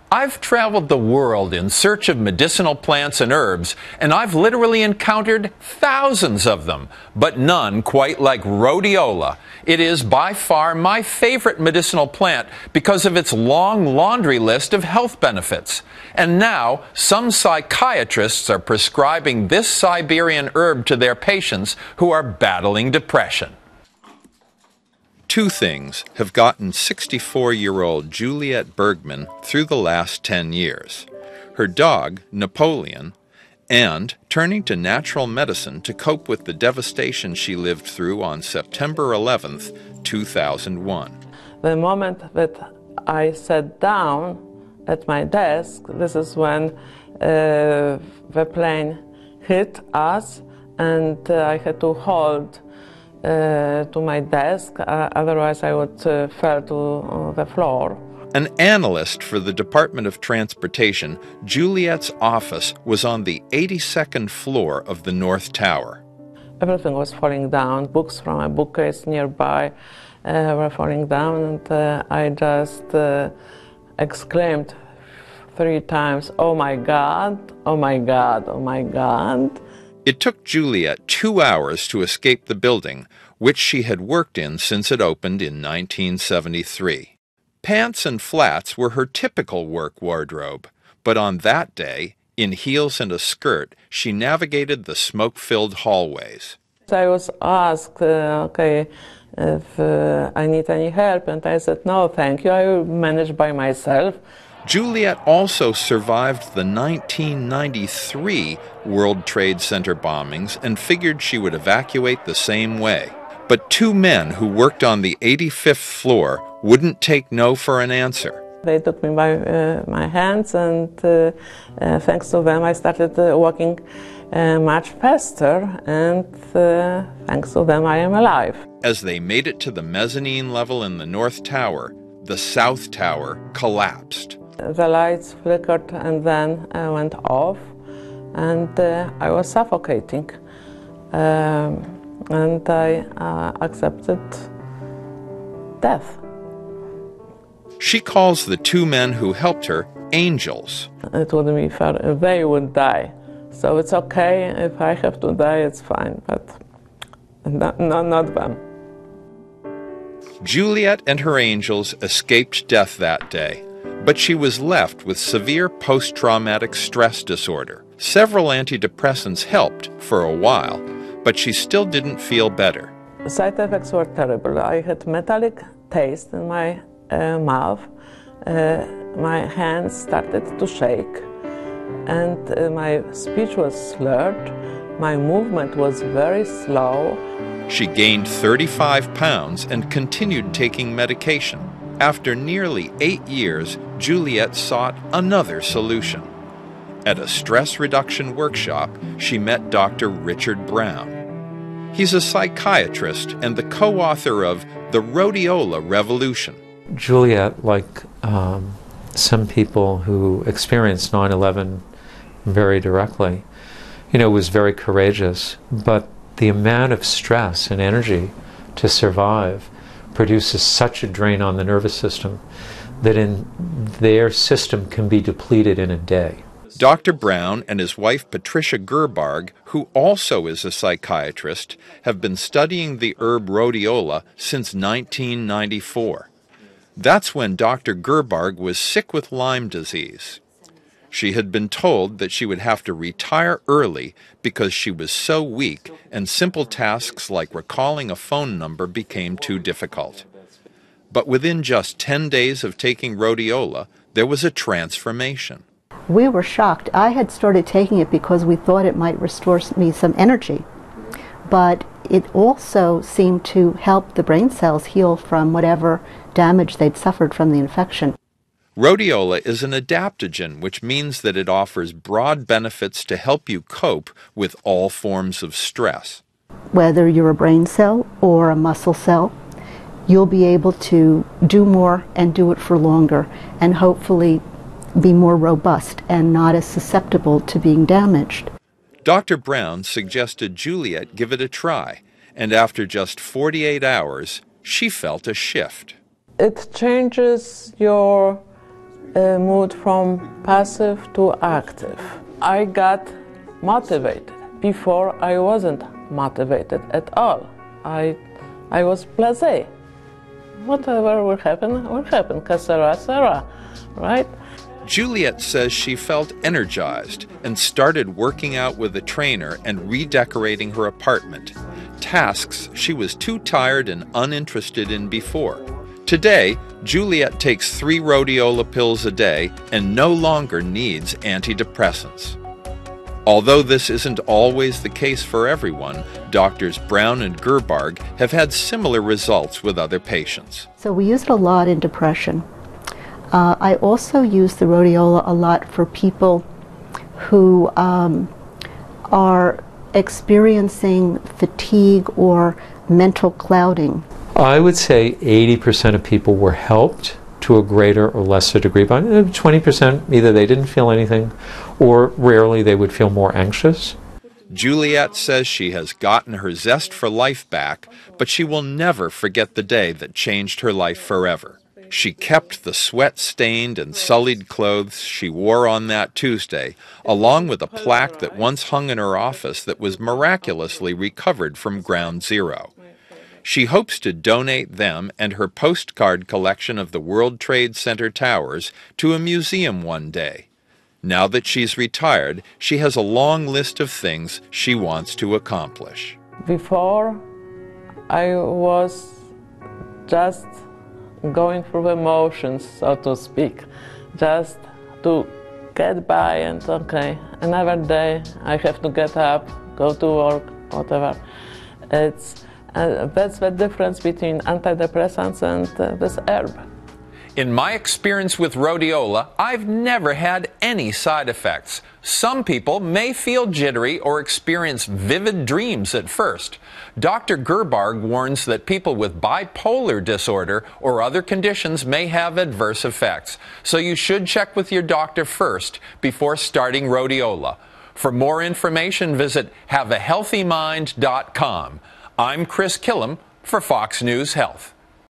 I've traveled the world in search of medicinal plants and herbs, and I've literally encountered thousands of them, but none quite like rhodiola. It is by far my favorite medicinal plant because of its long laundry list of health benefits. And now, some psychiatrists are prescribing this Siberian herb to their patients who are battling depression. Two things have gotten 64-year-old Juliette Bergman through the last 10 years. Her dog, Napoleon, and turning to natural medicine to cope with the devastation she lived through on September 11th, 2001. The moment that I sat down at my desk, this is when the plane hit us, and I had to hold to my desk, otherwise I would fall to the floor. An analyst for the Department of Transportation, Juliette's office was on the 82nd floor of the North Tower. Everything was falling down. Books from a bookcase nearby were falling down, and I just exclaimed 3 times, "Oh my God, oh my God, oh my God." It took Juliette 2 hours to escape the building, which she had worked in since it opened in 1973. Pants and flats were her typical work wardrobe, but on that day, in heels and a skirt, she navigated the smoke-filled hallways. I was asked, if I need any help, and I said, "No, thank you, I will manage by myself." Juliette also survived the 1993 World Trade Center bombings and figured she would evacuate the same way. But 2 men who worked on the 85th floor wouldn't take no for an answer. They took me by my hands, and thanks to them I started walking much faster, and thanks to them I am alive. As they made it to the mezzanine level in the North Tower, the South Tower collapsed. The lights flickered and then went off, and I was suffocating. And I accepted death. She calls the 2 men who helped her angels. It would be fair if they would die. So it's okay if I have to die, it's fine, but not them. Juliette and her angels escaped death that day, but she was left with severe post-traumatic stress disorder. Several antidepressants helped for a while, but she still didn't feel better. The side effects were terrible. I had metallic taste in my mouth. My hands started to shake, and my speech was slurred. My movement was very slow. She gained 35 pounds and continued taking medication. After nearly 8 years, Juliette sought another solution. At a stress reduction workshop, she met Dr. Richard Brown. He's a psychiatrist and the co-author of The Rhodiola Revolution. Juliette, like some people who experienced 9/11 very directly, was very courageous, but the amount of stress and energy to survive produces such a drain on the nervous system that their system can be depleted in a day. Dr. Brown and his wife Patricia Gerbarg, who also is a psychiatrist, have been studying the herb rhodiola since 1994. That's when Dr. Gerbarg was sick with Lyme disease. She had been told that she would have to retire early because she was so weak and simple tasks like recalling a phone number became too difficult. But within just 10 days of taking rhodiola, there was a transformation. We were shocked. I had started taking it because we thought it might restore me some energy, but it also seemed to help the brain cells heal from whatever damage they'd suffered from the infection. Rhodiola is an adaptogen, which means that it offers broad benefits to help you cope with all forms of stress. Whether you're a brain cell or a muscle cell, you'll be able to do more and do it for longer, and hopefully be more robust and not as susceptible to being damaged. Dr. Brown suggested Juliette give it a try, and after just 48 hours, she felt a shift. It changes your moved from passive to active. I got motivated. Before I wasn't motivated at all. I was blasé. Whatever will happen, que sera, right? Juliette says she felt energized and started working out with a trainer and redecorating her apartment, tasks she was too tired and uninterested in before. Today, Juliette takes 3 rhodiola pills a day and no longer needs antidepressants. Although this isn't always the case for everyone, Doctors Brown and Gerbarg have had similar results with other patients. So we use it a lot in depression. I also use the rhodiola a lot for people who are experiencing fatigue or mental clouding. I would say 80% of people were helped to a greater or lesser degree, but 20% either they didn't feel anything or rarely they would feel more anxious. Juliette says she has gotten her zest for life back, but she will never forget the day that changed her life forever. She kept the sweat-stained and sullied clothes she wore on that Tuesday, along with a plaque that once hung in her office that was miraculously recovered from ground zero. She hopes to donate them and her postcard collection of the World Trade Center towers to a museum one day. Now that she's retired, she has a long list of things she wants to accomplish. Before, I was just going through emotions, so to speak, just to get by and okay, another day I have to get up, go to work, whatever. That's the difference between antidepressants and this herb. In my experience with rhodiola, I've never had any side effects. Some people may feel jittery or experience vivid dreams at first. Dr. Gerbarg warns that people with bipolar disorder or other conditions may have adverse effects, so you should check with your doctor first before starting rhodiola. For more information, visit haveahealthymind.com. I'm Chris Kilham for Fox News Health.